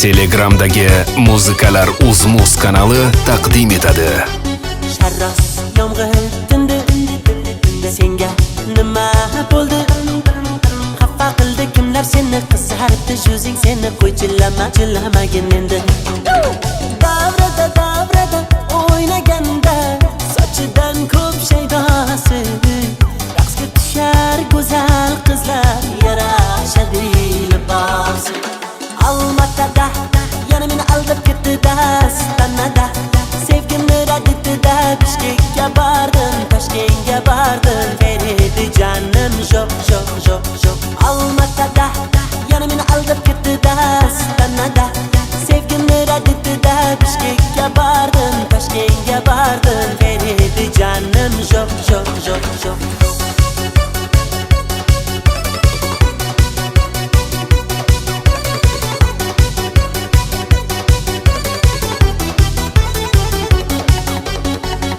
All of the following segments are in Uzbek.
Telegramdagi Muzikalar Uz-Muz kanali taqdim etadi. Sharros yomg'ir tindi, senga nima bo'ldi? Xafa qildi kimlar seni, qizaribdi yuzing seni, qo'y chillamagin endi. Davrada o'ynaganda sochidan ko'p shaydosi, raqsga tushar go'zal qizlar, yarashadi libosi. Almatada yana meni aldab ketdi dastanada, sevgimni rad etdi-da, Bishkekka bordim, Toshkentga bordim, beredi janim jo'q. Almatada yana meni aldab ketdi dastanada, sevgimni rad etdi-da, Bishkekka bordim, Toshkentga bordim, beredi janim jo'q.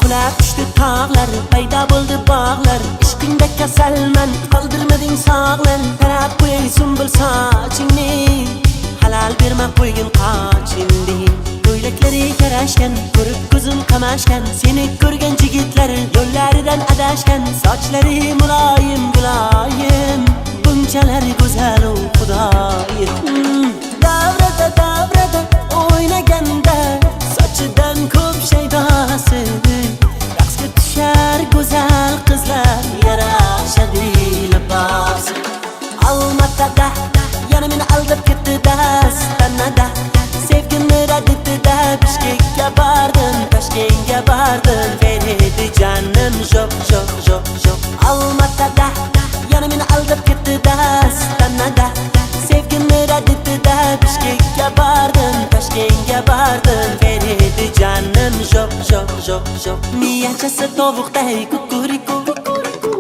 Qulab tushdi tog'lar, paydo bo'ldi bog'lar, ishqingda kasalman, qoldirmading sog'lar. Tarab qo'yay sumbul sochingni, halal berma qo'ygin qochingni. Ko'ylaklari yarashgan, ko'rib ko'zim qamashgan, seni ko'rgan yigitlar yo'llaridan adashgan. Sochlari muloyim guloyim, bunchalar go'zal u xudoyim. Davrada o'ynaganda sochidan ko'p shaydosi, raqsga tushar go'zal qizlar, yarashadi libosi. Almatada yana meni aldab ketdi dastanada, sevgimni rad etdi-da, Bishkekka bordim, Toshkentga bordim, beredi janim jo'q. Almatada yana meni aldab ketdi dastanada, sevgimni rad etdi-da, Bishkekka bordim, Toshkentga bordim, beredi janim jo'q. Miyachasi tovuqday kukuriku,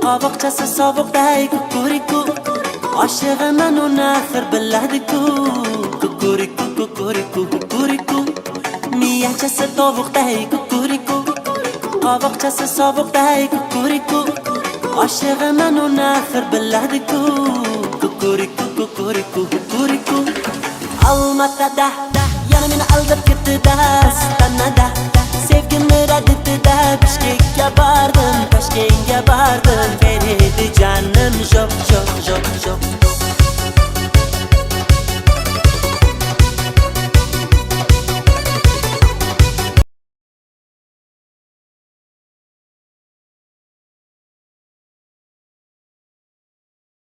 qovoqchasi sovuqday kukuriku, oshig'iman uni axir biladi-ku, kukuriku. Miyachasi tovuqday kukuriku, qovoqchasi sovuqday kukuriku, oshig'iman uni axir biladi-ku, kukuriku. Almatada yana meni aldab ketdi dastanada, sevgimni rad etdi-da, Bishkekka bordim, Toshkentga bordim, beredi janim jo'q.